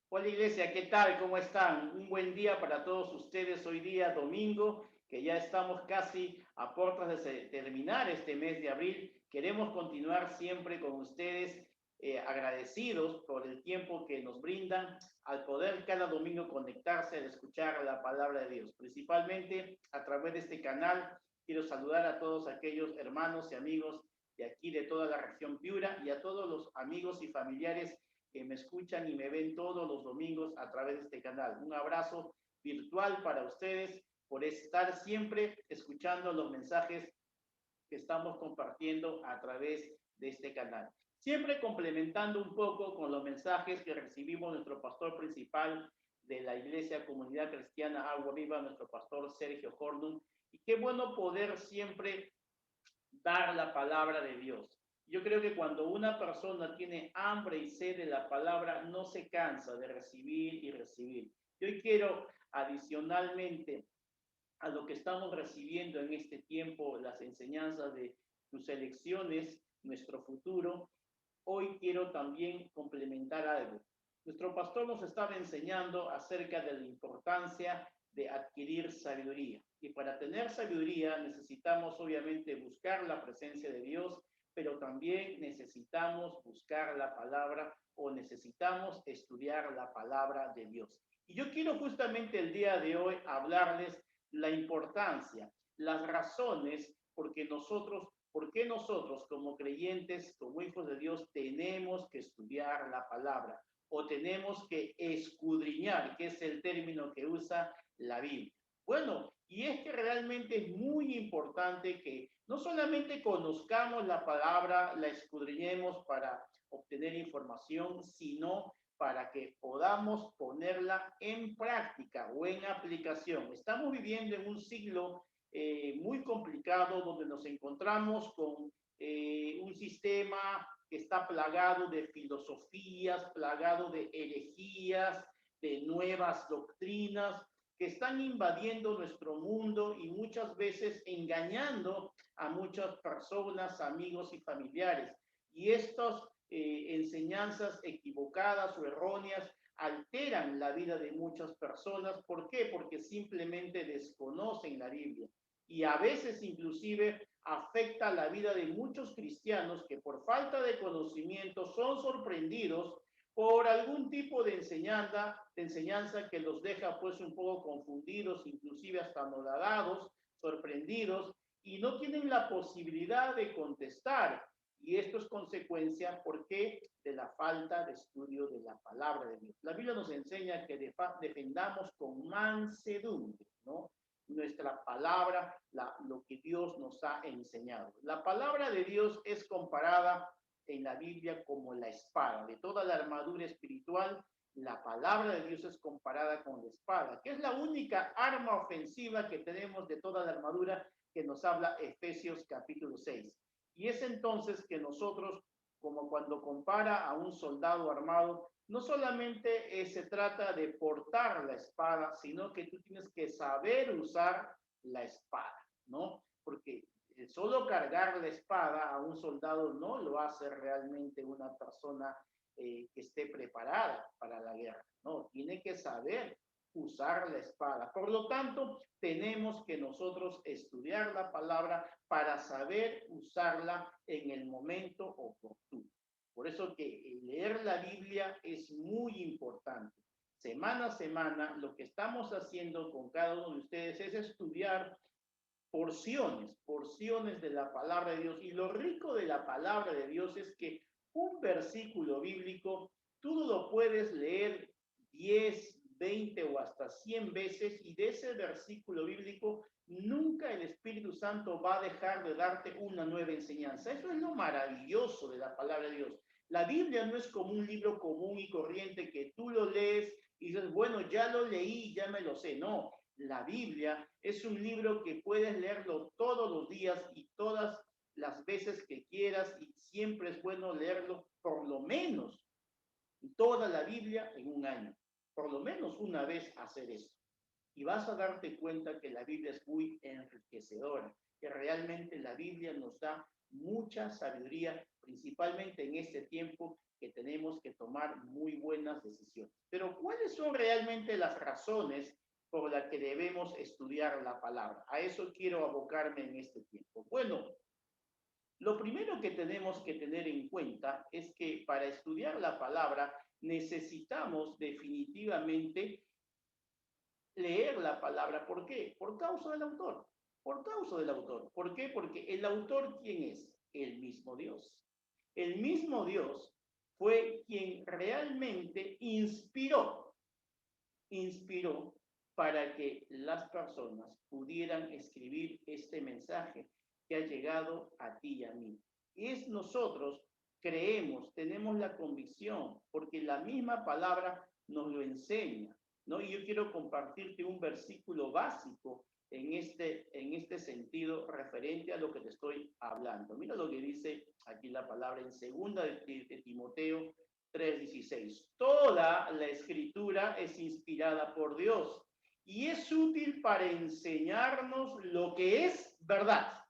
Hola Iglesia, ¿qué tal? ¿Cómo están? Un buen día para todos ustedes hoy día, domingo, que ya estamos casi a puertas de terminar este mes de abril. Queremos continuar siempre con ustedes, agradecidos por el tiempo que nos brindan al poder cada domingo conectarse, a escuchar la palabra de Dios. Principalmente a través de este canal, quiero saludar a todos aquellos hermanos y amigos de aquí, de toda la región Piura, y a todos los amigos y familiares que me escuchan y me ven todos los domingos a través de este canal. Un abrazo virtual para ustedes por estar siempre escuchando los mensajes que estamos compartiendo a través de este canal. Siempre complementando un poco con los mensajes que recibimos nuestro pastor principal de la Iglesia Comunidad Cristiana Agua Viva, nuestro pastor Sergio Hornum. Y qué bueno poder siempre dar la palabra de Dios. Yo creo que cuando una persona tiene hambre y sed de la palabra, no se cansa de recibir y recibir. Yo quiero adicionalmente a lo que estamos recibiendo en este tiempo, las enseñanzas de tus elecciones, nuestro futuro, hoy quiero también complementar algo. Nuestro pastor nos estaba enseñando acerca de la importancia de adquirir sabiduría. Y para tener sabiduría necesitamos obviamente buscar la presencia de Dios, pero también necesitamos buscar la palabra o necesitamos estudiar la palabra de Dios. Y yo quiero justamente el día de hoy hablarles la importancia, las razones por qué nosotros como creyentes, como hijos de Dios, tenemos que estudiar la palabra o tenemos que escudriñar, que es el término que usa la Biblia. Bueno, y es que realmente es muy importante que no solamente conozcamos la palabra, la escudriñemos para obtener información, sino para que podamos ponerla en práctica o en aplicación. Estamos viviendo en un siglo muy complicado donde nos encontramos con un sistema que está plagado de filosofías, plagado de herejías, de nuevas doctrinas que están invadiendo nuestro mundo y muchas veces engañando a muchas personas, amigos y familiares. Y estas enseñanzas equivocadas o erróneas alteran la vida de muchas personas. ¿Por qué? Porque simplemente desconocen la Biblia. Y a veces inclusive afecta la vida de muchos cristianos que por falta de conocimiento son sorprendidos por algún tipo de enseñanza que los deja pues un poco confundidos, inclusive hasta anodadados, sorprendidos, y no tienen la posibilidad de contestar. Y esto es consecuencia, ¿por qué? De la falta de estudio de la palabra de Dios. La Biblia nos enseña que defendamos con mansedumbre, ¿no? Nuestra palabra, lo que Dios nos ha enseñado. La palabra de Dios es comparada en la Biblia como la espada. De toda la armadura espiritual, la palabra de Dios es comparada con la espada, que es la única arma ofensiva que tenemos de toda la armadura que nos habla Efesios capítulo 6. Y es entonces que nosotros, como cuando compara a un soldado armado, no solamente se trata de portar la espada, sino que tú tienes que saber usar la espada, ¿no? Porque solo cargar la espada a un soldado no lo hace realmente una persona que esté preparada para la guerra, no, tiene que saber usar la espada. Por lo tanto, tenemos que nosotros estudiar la palabra para saber usarla en el momento oportuno. Por eso que leer la Biblia es muy importante. Semana a semana, lo que estamos haciendo con cada uno de ustedes es estudiar porciones de la palabra de Dios. Y lo rico de la palabra de Dios es que un versículo bíblico, tú lo puedes leer 10, 20 o hasta 100 veces y de ese versículo bíblico nunca el Espíritu Santo va a dejar de darte una nueva enseñanza. Eso es lo maravilloso de la palabra de Dios. La Biblia no es como un libro común y corriente que tú lo lees y dices, bueno, ya lo leí, ya me lo sé. No, la Biblia es un libro que puedes leerlo todos los días y todas las veces que quieras y siempre es bueno leerlo por lo menos toda la Biblia en un año. Por lo menos una vez hacer eso. Y vas a darte cuenta que la Biblia es muy enriquecedora, que realmente la Biblia nos da mucha sabiduría, principalmente en este tiempo que tenemos que tomar muy buenas decisiones. Pero ¿cuáles son realmente las razones por las que debemos estudiar la palabra? A eso quiero abocarme en este tiempo. Bueno, lo primero que tenemos que tener en cuenta es que para estudiar la palabra necesitamos definitivamente leer la palabra. ¿Por qué? Por causa del autor. Por causa del autor. ¿Por qué? Porque el autor, ¿quién es? El mismo Dios. El mismo Dios fue quien realmente inspiró para que las personas pudieran escribir este mensaje que ha llegado a ti y a mí. Y es nosotros creemos, tenemos la convicción, porque la misma palabra nos lo enseña, ¿no? Y yo quiero compartirte un versículo básico en este sentido referente a lo que te estoy hablando. Mira lo que dice aquí la palabra en segunda de Timoteo 3:16. Toda la escritura es inspirada por Dios y es útil para enseñarnos lo que es verdad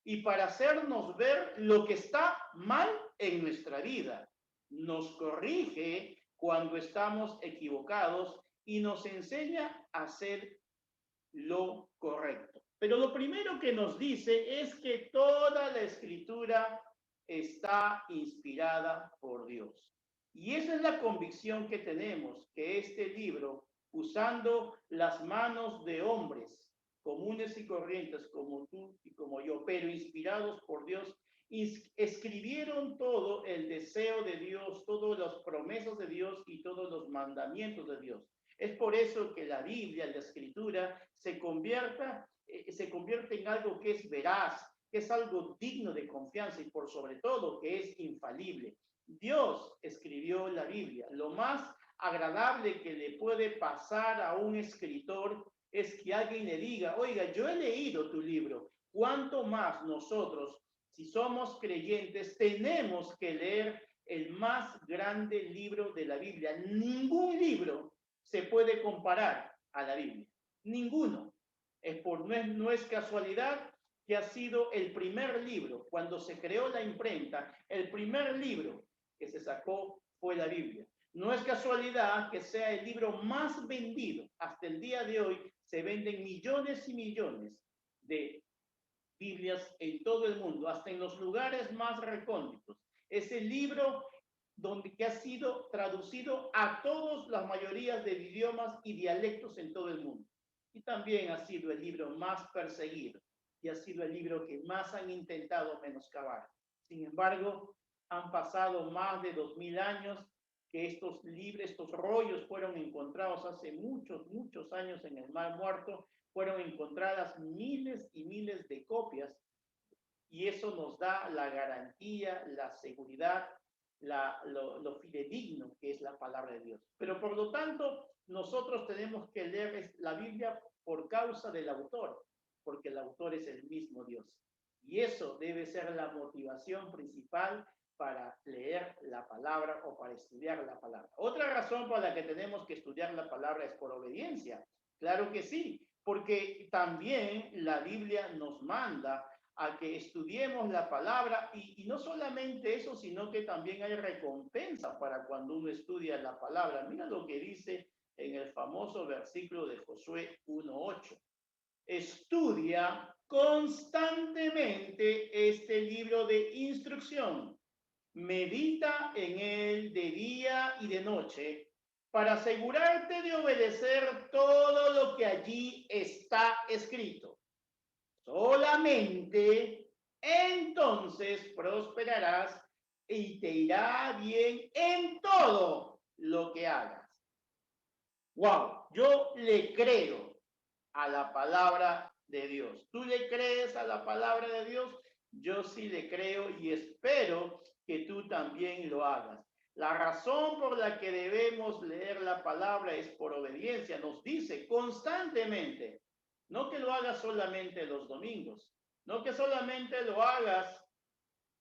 y para hacernos ver lo que está mal en nuestra vida. Nos corrige cuando estamos equivocados y nos enseña a hacer lo correcto. Pero lo primero que nos dice es que toda la escritura está inspirada por Dios. Y esa es la convicción que tenemos, que este libro, usando las manos de hombres comunes y corrientes como tú y como yo, pero inspirados por Dios, escribieron todo el deseo de Dios, todas las promesas de Dios y todos los mandamientos de Dios. Es por eso que la Biblia, la Escritura, se convierte en algo que es veraz, que es algo digno de confianza y por sobre todo que es infalible. Dios escribió la Biblia. Lo más agradable que le puede pasar a un escritor es que alguien le diga, oiga, yo he leído tu libro. ¿Cuánto más nosotros, si somos creyentes, tenemos que leer el más grande libro de la Biblia? Ningún libro se puede comparar a la Biblia. Ninguno. No es casualidad que ha sido el primer libro, cuando se creó la imprenta, el primer libro que se sacó fue la Biblia. No es casualidad que sea el libro más vendido. Hasta el día de hoy se venden millones y millones de Biblias en todo el mundo, hasta en los lugares más recónditos. Es el libro que ha sido traducido a todas las mayorías de idiomas y dialectos en todo el mundo. Y también ha sido el libro más perseguido y ha sido el libro que más han intentado menoscabar. Sin embargo, han pasado más de 2000 años que estos libros, estos rollos fueron encontrados hace muchos, muchos años en el Mar Muerto, fueron encontradas miles y miles de copias y eso nos da la garantía, la seguridad, lo fidedigno que es la palabra de Dios. Pero por lo tanto, nosotros tenemos que leer la Biblia por causa del autor, porque el autor es el mismo Dios. Y eso debe ser la motivación principal para leer la palabra o para estudiar la palabra. Otra razón por la que tenemos que estudiar la palabra es por obediencia. Claro que sí, porque también la Biblia nos manda a que estudiemos la palabra y no solamente eso, sino que también hay recompensa para cuando uno estudia la palabra. Mira lo que dice en el famoso versículo de Josué 1:8. Estudia constantemente este libro de instrucción. Medita en él de día y de noche para asegurarte de obedecer todo lo que allí está escrito. Solamente entonces prosperarás y te irá bien en todo lo que hagas. Wow, yo le creo a la palabra de Dios. ¿Tú le crees a la palabra de Dios? Yo sí le creo y espero que tú también lo hagas. La razón por la que debemos leer la palabra es por obediencia. Nos dice constantemente, no que lo hagas solamente los domingos, no que solamente lo hagas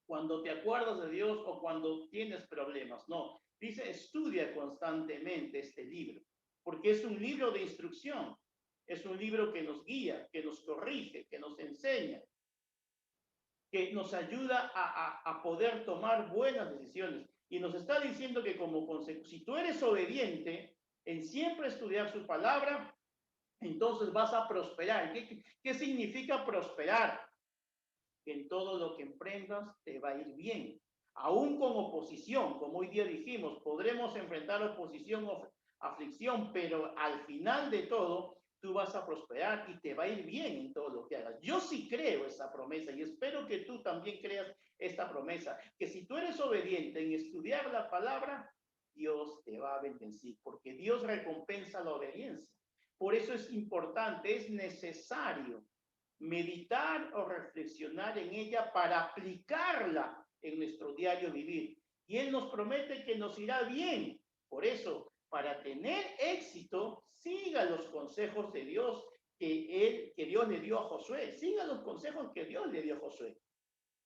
cuando te acuerdas de Dios o cuando tienes problemas. No, dice estudia constantemente este libro, porque es un libro de instrucción. Es un libro que nos guía, que nos corrige, que nos enseña. que nos ayuda a poder tomar buenas decisiones. Y nos está diciendo que como consejo, si tú eres obediente en siempre estudiar su palabra, entonces vas a prosperar. ¿Qué significa prosperar? Que en todo lo que emprendas te va a ir bien. Aún con oposición, como hoy día dijimos, podremos enfrentar oposición o aflicción, pero al final de todo, tú vas a prosperar y te va a ir bien en todo lo que hagas. Yo sí creo esa promesa y espero que tú también creas esta promesa, que si tú eres obediente en estudiar la palabra, Dios te va a bendecir, porque Dios recompensa la obediencia. Por eso es importante, es necesario meditar o reflexionar en ella para aplicarla en nuestro diario vivir. Y Él nos promete que nos irá bien. Por eso, para tener éxito, siga los consejos de Dios que Dios le dio a Josué. Siga los consejos que Dios le dio a Josué.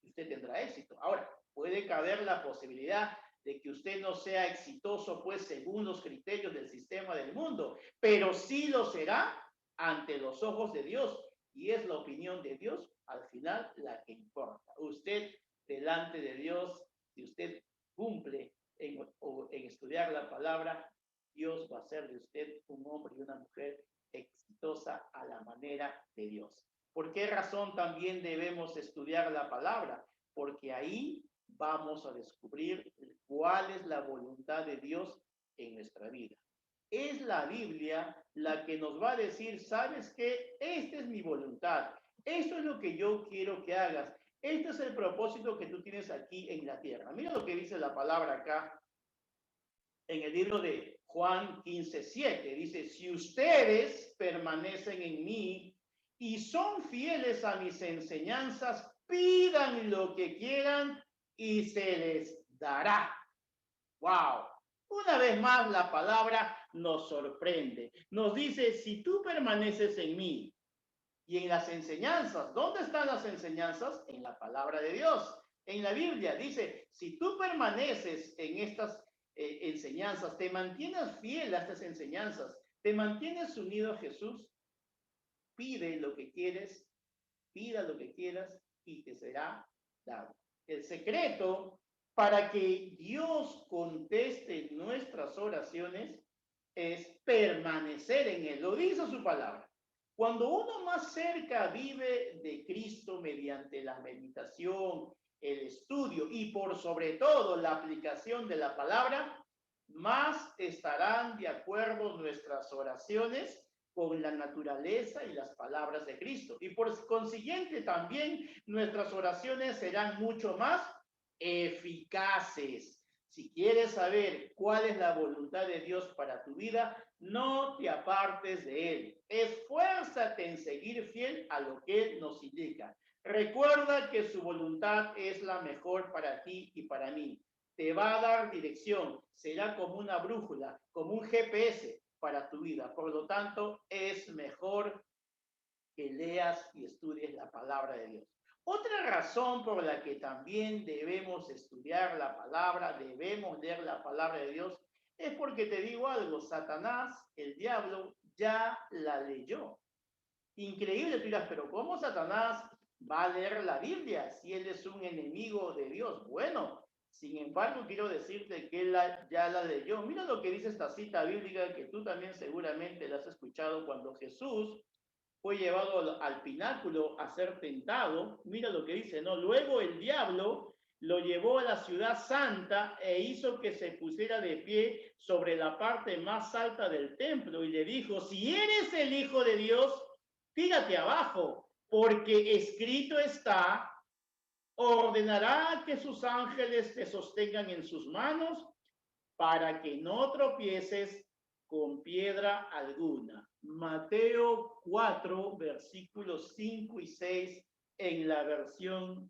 Y usted tendrá éxito. Ahora, puede caber la posibilidad de que usted no sea exitoso, pues, según los criterios del sistema del mundo, pero sí lo será ante los ojos de Dios. Y es la opinión de Dios, al final, la que importa. Usted, delante de Dios, si usted cumple en estudiar la palabra, Dios va a hacer de usted un hombre y una mujer exitosa a la manera de Dios. ¿Por qué razón también debemos estudiar la palabra? Porque ahí vamos a descubrir cuál es la voluntad de Dios en nuestra vida. Es la Biblia la que nos va a decir, ¿sabes qué? Esta es mi voluntad. Esto es lo que yo quiero que hagas. Este es el propósito que tú tienes aquí en la tierra. Mira lo que dice la palabra acá en el libro de Juan 15:7. Dice, si ustedes permanecen en mí y son fieles a mis enseñanzas, pidan lo que quieran y se les dará. ¡Wow! Una vez más la palabra nos sorprende. Nos dice, si tú permaneces en mí y en las enseñanzas, ¿dónde están las enseñanzas? En la palabra de Dios. En la Biblia dice, si tú permaneces en estas enseñanzas, te mantienes fiel a estas enseñanzas, te mantienes unido a Jesús, pide lo que quieres, pida lo que quieras y te será dado. El secreto para que Dios conteste nuestras oraciones es permanecer en Él. Lo dice su palabra. Cuando uno más cerca vive de Cristo mediante la meditación, el estudio y por sobre todo la aplicación de la palabra, más estarán de acuerdo nuestras oraciones con la naturaleza y las palabras de Cristo. Y por consiguiente también nuestras oraciones serán mucho más eficaces. Si quieres saber cuál es la voluntad de Dios para tu vida, no te apartes de Él. Esfuérzate en seguir fiel a lo que Él nos indica. Recuerda que su voluntad es la mejor para ti y para mí. Te va a dar dirección, será como una brújula, como un GPS para tu vida. Por lo tanto, es mejor que leas y estudies la palabra de Dios. Otra razón por la que también debemos estudiar la palabra, debemos leer la palabra de Dios, es porque te digo algo, Satanás, el diablo, ya la leyó. Increíble, tú dirás, pero ¿cómo Satanás va a leer la Biblia si él es un enemigo de Dios? Bueno, sin embargo, quiero decirte que él ya la leyó. Mira lo que dice esta cita bíblica que tú también seguramente la has escuchado cuando Jesús fue llevado al pináculo a ser tentado. Mira lo que dice, ¿no? Luego el diablo lo llevó a la ciudad santa e hizo que se pusiera de pie sobre la parte más alta del templo y le dijo, si eres el Hijo de Dios, tírate abajo, porque escrito está, ordenará que sus ángeles te sostengan en sus manos para que no tropieces con piedra alguna. Mateo 4, versículos 5 y 6 en la versión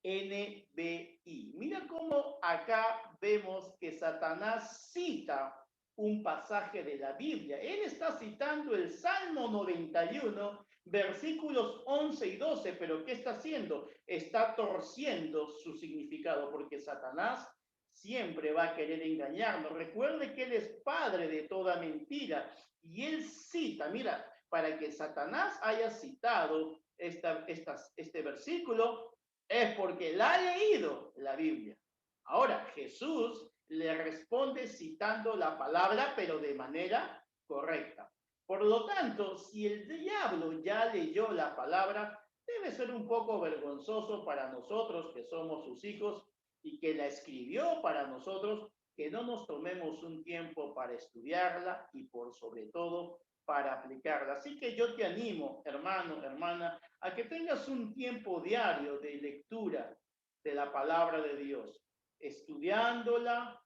NBI. Mira cómo acá vemos que Satanás cita un pasaje de la Biblia. Él está citando el Salmo 91, versículos 11 y 12, pero ¿qué está haciendo? Está torciendo su significado, porque Satanás siempre va a querer engañarnos. Recuerde que él es padre de toda mentira y él cita, mira, para que Satanás haya citado este versículo, Es porque la ha leído la Biblia. Ahora, Jesús le responde citando la palabra, pero de manera correcta. Por lo tanto, si el diablo ya leyó la palabra, debe ser un poco vergonzoso para nosotros que somos sus hijos y que la escribió para nosotros, que no nos tomemos un tiempo para estudiarla y por sobre todo para aplicarla. Así que yo te animo, hermano, hermana, a que tengas un tiempo diario de lectura de la palabra de Dios, estudiándola,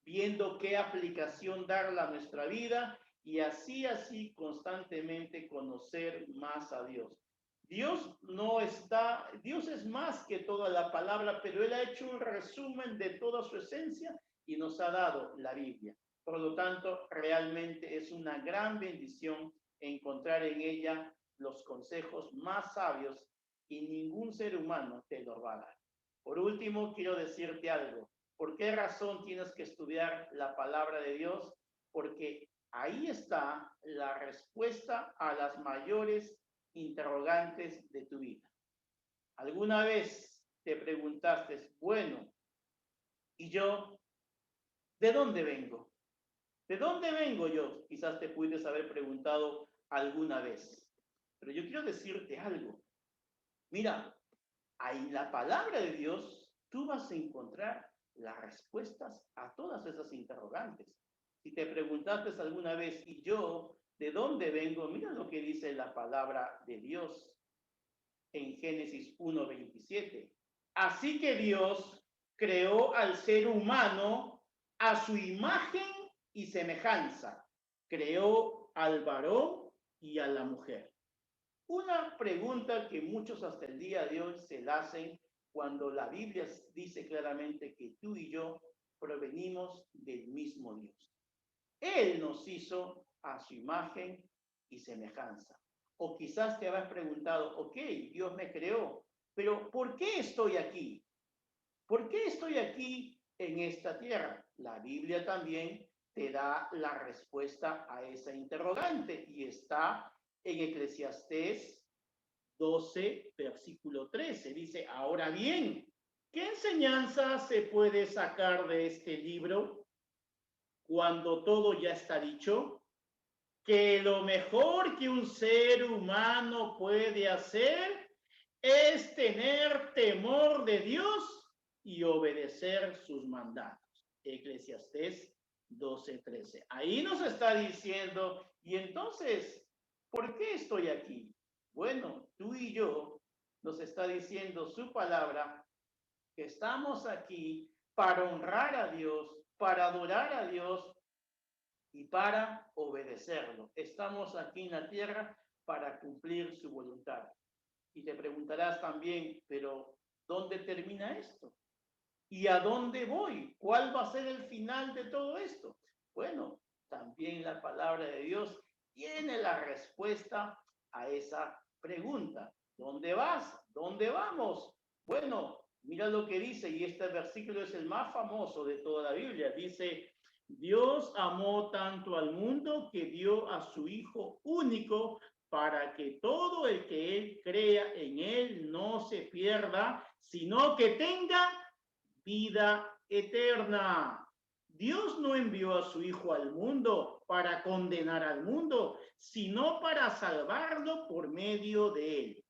viendo qué aplicación darla a nuestra vida y así constantemente conocer más a Dios. Dios es más que toda la palabra, pero Él ha hecho un resumen de toda su esencia y nos ha dado la Biblia. Por lo tanto, realmente es una gran bendición encontrar en ella los consejos más sabios y ningún ser humano te los va a dar. Por último, quiero decirte algo. ¿Por qué razón tienes que estudiar la palabra de Dios? Porque ahí está la respuesta a las mayores interrogantes de tu vida. ¿Alguna vez te preguntaste, bueno, ¿y yo de dónde vengo? ¿De dónde vengo yo? Quizás te pudieras haber preguntado alguna vez. Pero yo quiero decirte algo. Mira, ahí en la palabra de Dios tú vas a encontrar las respuestas a todas esas interrogantes. Si te preguntaste alguna vez, ¿y yo de dónde vengo? Mira lo que dice la palabra de Dios en Génesis 1:27. Así que Dios creó al ser humano a su imagen y semejanza. Creó al varón y a la mujer. Una pregunta que muchos hasta el día de hoy se la hacen cuando la Biblia dice claramente que tú y yo provenimos del mismo Dios. Él nos hizo a su imagen y semejanza. O quizás te habrás preguntado, ok, Dios me creó, pero ¿por qué estoy aquí? ¿Por qué estoy aquí en esta tierra? La Biblia también te da la respuesta a esa interrogante y está en Eclesiastés 12, versículo 13. Dice, ahora bien, ¿qué enseñanza se puede sacar de este libro cuando todo ya está dicho? Que lo mejor que un ser humano puede hacer es tener temor de Dios y obedecer sus mandatos. Eclesiastés 12:13. Ahí nos está diciendo, y entonces, ¿por qué estoy aquí? Bueno, tú y yo nos está diciendo su palabra que estamos aquí para honrar a Dios, para adorar a Dios y para obedecerlo. Estamos aquí en la tierra para cumplir su voluntad. Y te preguntarás también, pero ¿dónde termina esto? ¿Y a dónde voy? ¿Cuál va a ser el final de todo esto? Bueno, también la palabra de Dios tiene la respuesta a esa pregunta. ¿Dónde vas? ¿Dónde vamos? Bueno, mira lo que dice, y este versículo es el más famoso de toda la Biblia. Dice, Dios amó tanto al mundo que dio a su Hijo único para que todo el que él crea en él no se pierda, sino que tenga vida eterna. Dios no envió a su Hijo al mundo para condenar al mundo, sino para salvarlo por medio de él.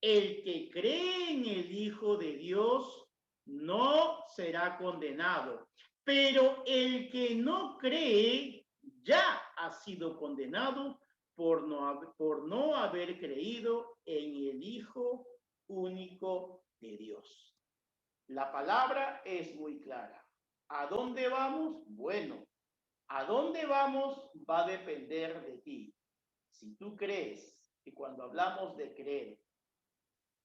El que cree en el Hijo de Dios no será condenado, pero el que no cree ya ha sido condenado por no haber creído en el Hijo único de Dios. La palabra es muy clara. ¿A dónde vamos? Bueno, a dónde vamos va a depender de ti. Si tú crees, y cuando hablamos de creer,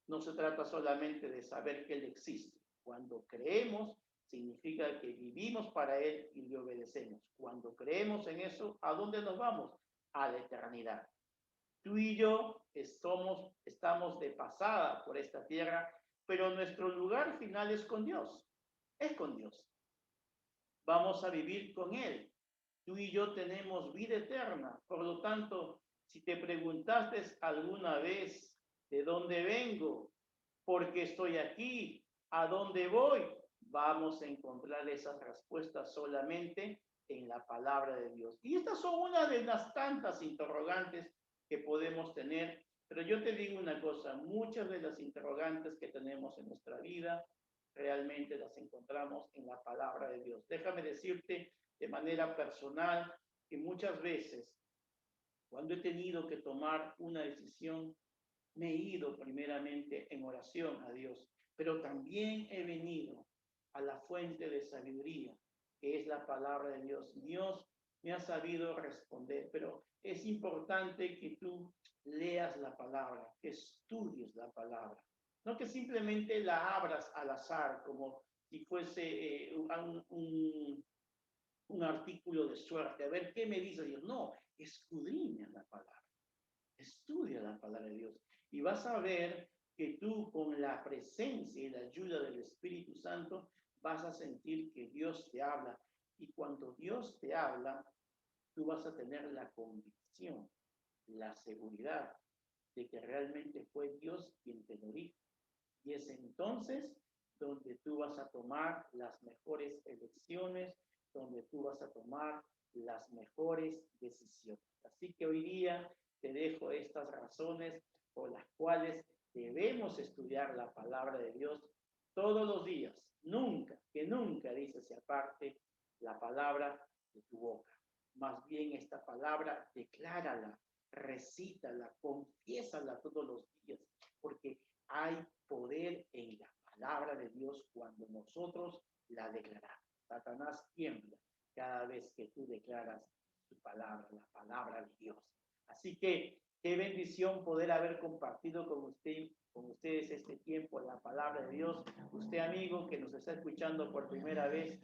no se trata solamente de saber que Él existe. Cuando creemos, significa que vivimos para Él y le obedecemos. Cuando creemos en eso, ¿a dónde nos vamos? A la eternidad. Tú y yo estamos de pasada por esta tierra, pero nuestro lugar final es con Dios. Es con Dios. Vamos a vivir con Él. Tú y yo tenemos vida eterna. Por lo tanto, si te preguntaste alguna vez de dónde vengo, ¿Por qué estoy aquí? ¿A dónde voy? Vamos a encontrar esas respuestas solamente en la palabra de Dios. Y estas son una de las tantas interrogantes que podemos tener, pero yo te digo una cosa, muchas de las interrogantes que tenemos en nuestra vida realmente las encontramos en la palabra de Dios. Déjame decirte de manera personal que muchas veces cuando he tenido que tomar una decisión, me he ido primeramente en oración a Dios, pero también he venido a la fuente de sabiduría, que es la palabra de Dios. Dios me ha sabido responder, pero es importante que tú leas la palabra, que estudies la palabra, no que simplemente la abras al azar como si fuese un artículo de suerte, a ver qué me dice Dios. No, escudriña la palabra, estudia la palabra de Dios y vas a ver que tú con la presencia y la ayuda del Espíritu Santo vas a sentir que Dios te habla. Y cuando Dios te habla, tú vas a tener la convicción, la seguridad de que realmente fue Dios quien te lo dijo. Y es entonces donde tú vas a tomar las mejores elecciones, donde tú vas a tomar las mejores decisiones. Así que hoy día te dejo estas razones por las cuales debemos estudiar la palabra de Dios todos los días. Nunca, que nunca, dice, se aparte la palabra de tu boca. Más bien esta palabra, declárala, recítala, confiésala todos los días, porque hay poder en la palabra de Dios cuando nosotros la declaramos. Satanás tiembla cada vez que tú declaras su palabra, la palabra de Dios. Así que qué bendición poder haber compartido con ustedes este tiempo la palabra de Dios. Usted, amigo, que nos está escuchando por primera vez,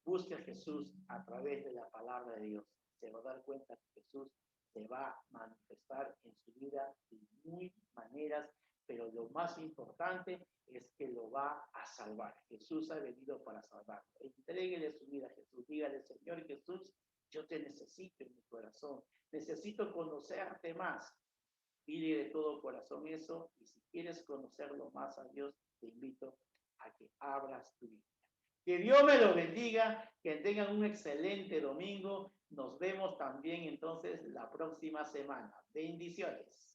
busque a Jesús a través de la palabra de Dios. Se va a dar cuenta que Jesús se va a manifestar en su vida de muy maneras, pero lo más importante es que lo va a salvar. Jesús ha venido para salvar. Entréguele su vida a Jesús. Dígale, Señor Jesús, yo te necesito en mi corazón. Necesito conocerte más. Pide de todo corazón eso. Y si quieres conocerlo más a Dios, te invito a que abras tu vida. Que Dios me lo bendiga, que tengan un excelente domingo. Nos vemos también entonces la próxima semana. Bendiciones.